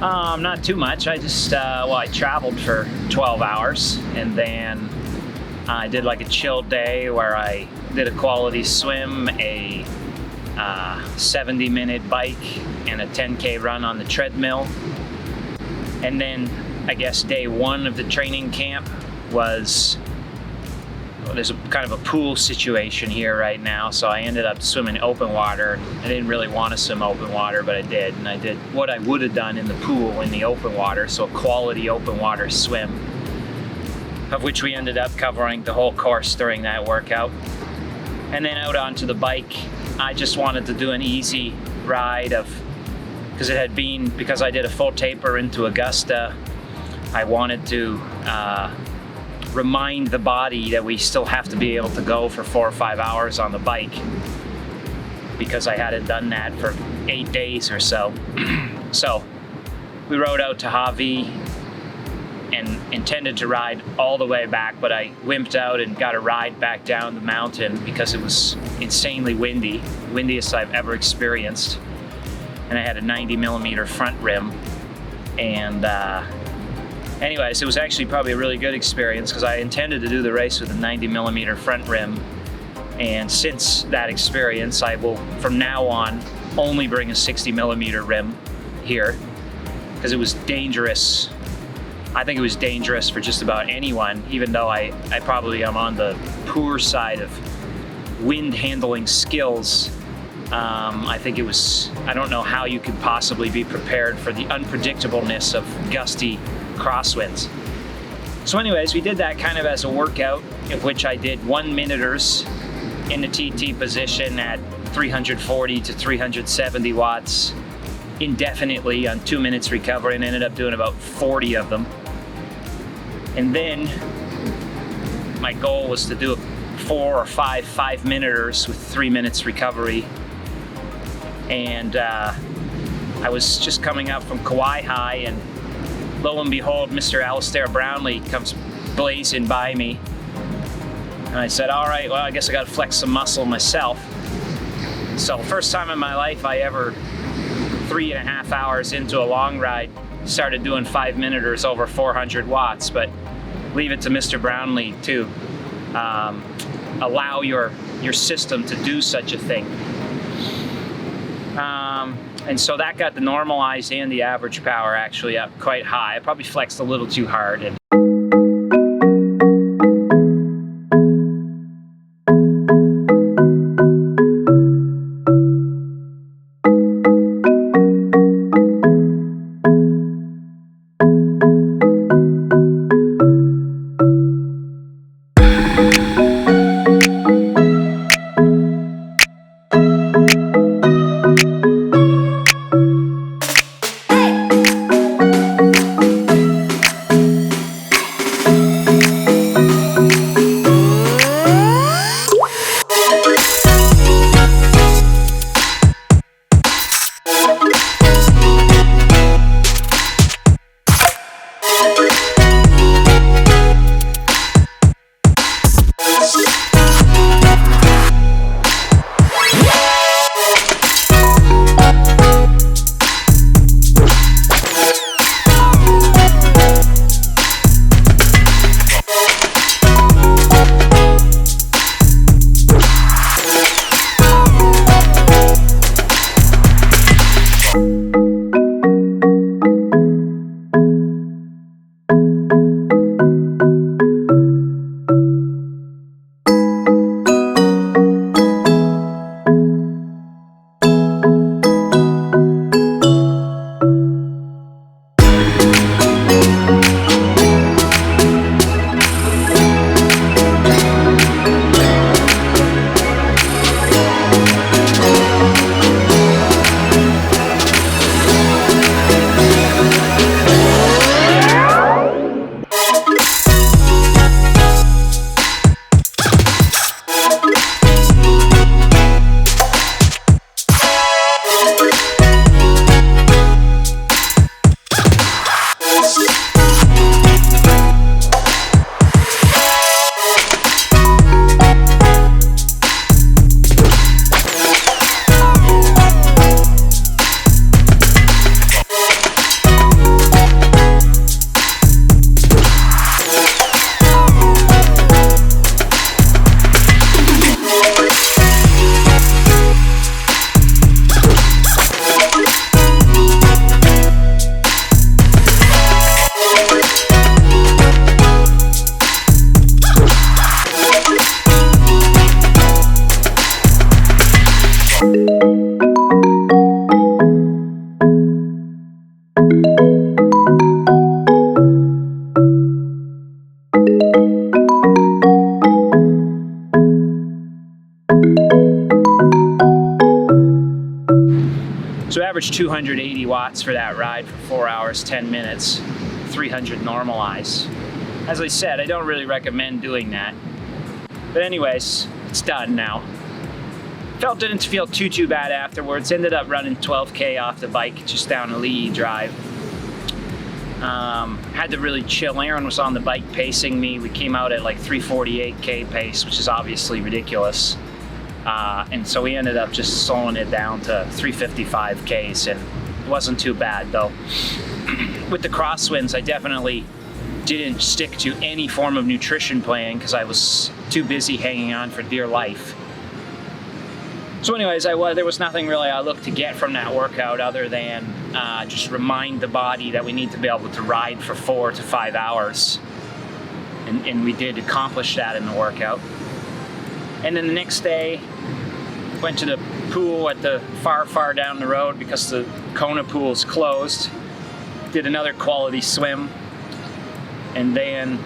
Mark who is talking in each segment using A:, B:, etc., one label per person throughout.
A: Not too much. I just, I traveled for 12 hours, and then I did like a chill day where I did a quality swim, a 70-minute bike, and a 10K run on the treadmill. And then I guess day one of the training camp was, there's a kind of a pool situation here right now, so I ended up swimming open water. I didn't really want to swim open water, but I did, and I did what I would have done in the pool in the open water, so a quality open water swim, of which we ended up covering the whole course during that workout. And then out onto the bike, I just wanted to do an easy ride because I did a full taper into Augusta, I wanted to remind the body that we still have to be able to go for 4 or 5 hours on the bike, because I hadn't done that for 8 days or so. So we rode out to Hawi and intended to ride all the way back, but I wimped out and got a ride back down the mountain because it was insanely windy, windiest I've ever experienced. And I had a 90mm front rim, and anyways, it was actually probably a really good experience because I intended to do the race with a 90mm front rim. And since that experience, I will, from now on, only bring a 60mm rim here, because it was dangerous. I think it was dangerous for just about anyone, even though I probably am on the poor side of wind handling skills. I think it was, I don't know how you could possibly be prepared for the unpredictableness of gusty crosswinds. So anyways, we did that kind of as a workout, in which I did 1-minuters in the TT position at 340 to 370 watts indefinitely on 2 minutes recovery, and ended up doing about 40 of them. And then my goal was to do 4 or 5 5-minuters with 3 minutes recovery. And I was just coming up from Kauai High, and lo and behold, Mr. Alistair Brownlee comes blazing by me. And I said, all right, well, I guess I got to flex some muscle myself. So first time in my life I ever, 3.5 hours into a long ride, started doing 5-minuters over 400 watts, but leave it to Mr. Brownlee to allow your system to do such a thing. And so that got the normalized and the average power actually up quite high. I probably flexed a little too hard. And So average 280 watts for that ride for 4 hours, 10 minutes, 300 normalized. As I said, I don't really recommend doing that. But anyways, it's done now. Didn't feel too bad afterwards. Ended up running 12K off the bike just down a Lee Drive. Had to really chill. Aaron was on the bike pacing me. We came out at like 348K pace, which is obviously ridiculous. And so we ended up just slowing it down to 355Ks, and it wasn't too bad though. With the crosswinds, I definitely didn't stick to any form of nutrition plan because I was too busy hanging on for dear life. So anyways, there was nothing really I looked to get from that workout other than just remind the body that we need to be able to ride for 4 to 5 hours. And we did accomplish that in the workout. And then the next day, went to the pool at the far down the road because the Kona pool is closed. Did another quality swim. And then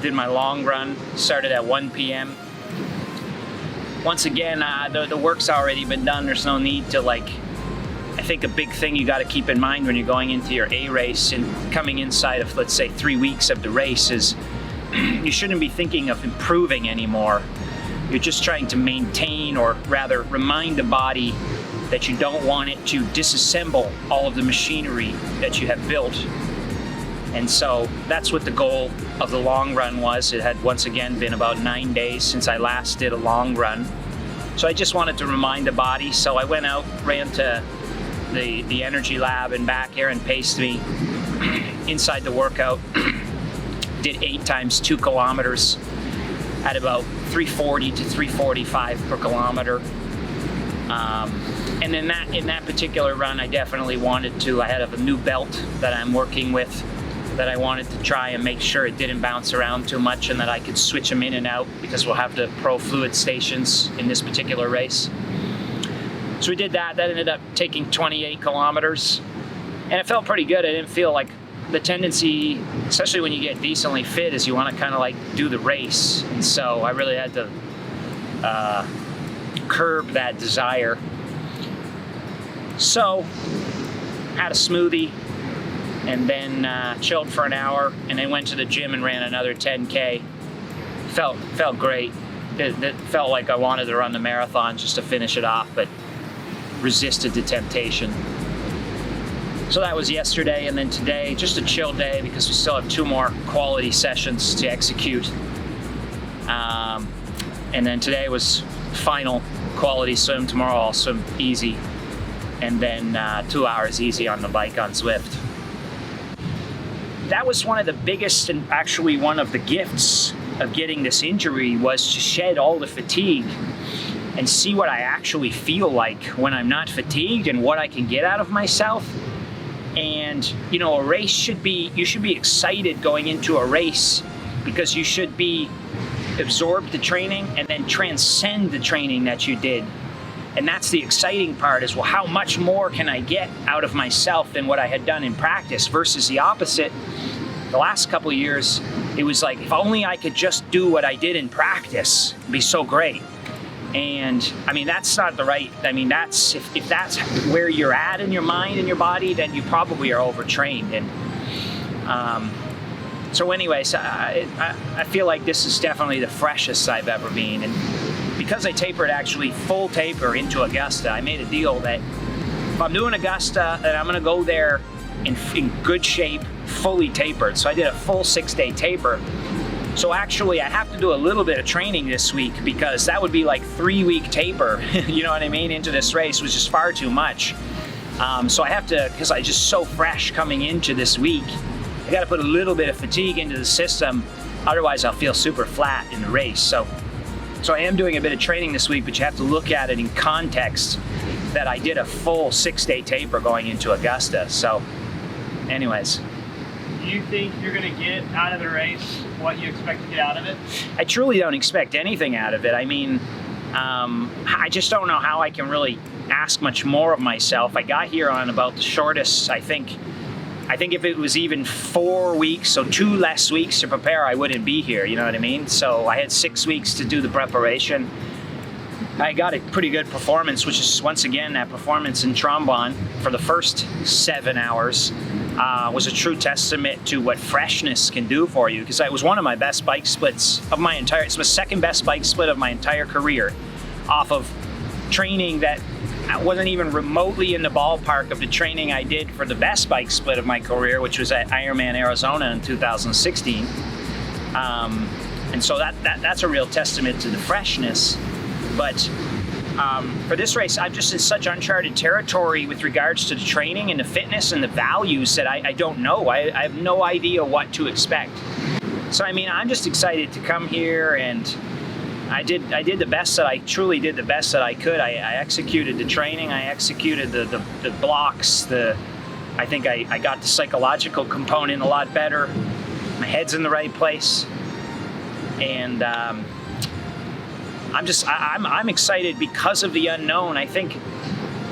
A: did my long run, started at 1 p.m. Once again, the work's already been done. There's no need to I think a big thing you got to keep in mind when you're going into your A race and coming inside of, let's say, 3 weeks of the race is you shouldn't be thinking of improving anymore. You're just trying to maintain, or rather remind the body that you don't want it to disassemble all of the machinery that you have built. And so that's what the goal of the long run was. It had once again been about 9 days since I last did a long run. So I just wanted to remind the body. So I went out, ran to the energy lab and back. Aaron paced me inside the workout. Did 8 times 2 kilometers at about 340 to 345 per kilometer. And then in that particular run, I definitely wanted to, I had a new belt that I'm working with that I wanted to try and make sure it didn't bounce around too much and that I could switch them in and out because we'll have the pro fluid stations in this particular race. So we did that. That ended up taking 28 kilometers and it felt pretty good. I didn't feel like the tendency, especially when you get decently fit, is you want to kind of do the race. And so I really had to curb that desire. So had a smoothie and then chilled for an hour and then went to the gym and ran another 10K. Felt great. It felt like I wanted to run the marathon just to finish it off, but resisted the temptation. So that was yesterday, and then today, just a chill day because we still have 2 more quality sessions to execute. And then today was final quality swim. Tomorrow I'll swim easy, and then 2 hours easy on the bike on Zwift. That was one of the biggest, and actually one of the gifts of getting this injury, was to shed all the fatigue and see what I actually feel like when I'm not fatigued and what I can get out of myself. And a race you should be excited going into a race because you should be absorb the training and then transcend the training that you did. And that's the exciting part, is, well, how much more can I get out of myself than what I had done in practice, versus the opposite. The last couple of years, it was like, if only I could just do what I did in practice, it'd be so great. And I mean, that's not the right, that's, if that's where you're at in your mind and your body, then you probably are overtrained. And so anyways, I feel like this is definitely the freshest I've ever been. And because I tapered actually full taper into Augusta, I made a deal that if I'm doing Augusta, then I'm gonna go there in good shape, fully tapered. So I did a full 6-day taper. So actually I have to do a little bit of training this week because that would be like 3-week taper, you know what I mean, into this race, was just far too much. So I have to, because I'm just so fresh coming into this week, I got to put a little bit of fatigue into the system, otherwise I'll feel super flat in the race. So I am doing a bit of training this week, but you have to look at it in context that I did a full 6-day taper going into Augusta. So anyways.
B: Do you think you're going to get out of the race what you expect to get out of it?
A: I truly don't expect anything out of it. I mean, I just don't know how I can really ask much more of myself. I got here on about the shortest, I think, I think if it was even 4 weeks, so 2 less weeks to prepare, I wouldn't be here, you know what I mean? So I had 6 weeks to do the preparation. I got a pretty good performance, which is, once again, that performance in Trombon for the first 7 hours was a true testament to what freshness can do for you, because it was one of my best bike splits of my entire, it's my second best bike split of my entire career, off of training that wasn't even remotely in the ballpark of the training I did for the best bike split of my career, which was at Ironman Arizona in 2016. And so that's a real testament to the freshness. But for this race, I'm just in such uncharted territory with regards to the training and the fitness and the values that I don't know. I have no idea what to expect. So I mean, I'm just excited to come here, and I did the best that I truly did the best that I could. I executed the training, I executed the blocks, I think I got the psychological component a lot better. My head's in the right place, and I'm excited because of the unknown. I think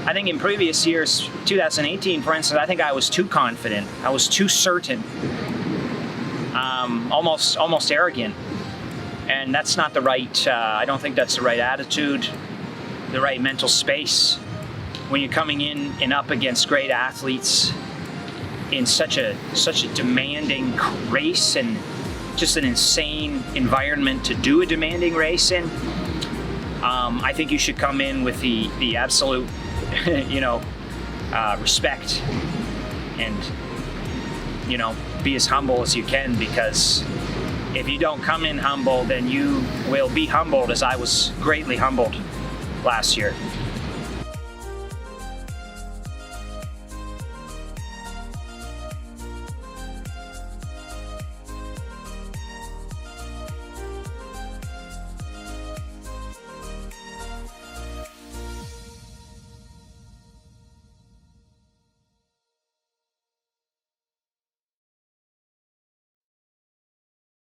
A: in previous years, 2018 for instance, I think I was too confident. I was too certain, almost arrogant. And that's not the right, I don't think that's the right attitude, the right mental space when you're coming in and up against great athletes in such a demanding race, and just an insane environment to do a demanding race in. I think you should come in with the absolute, respect, and, be as humble as you can, because if you don't come in humble, then you will be humbled, as I was greatly humbled last year.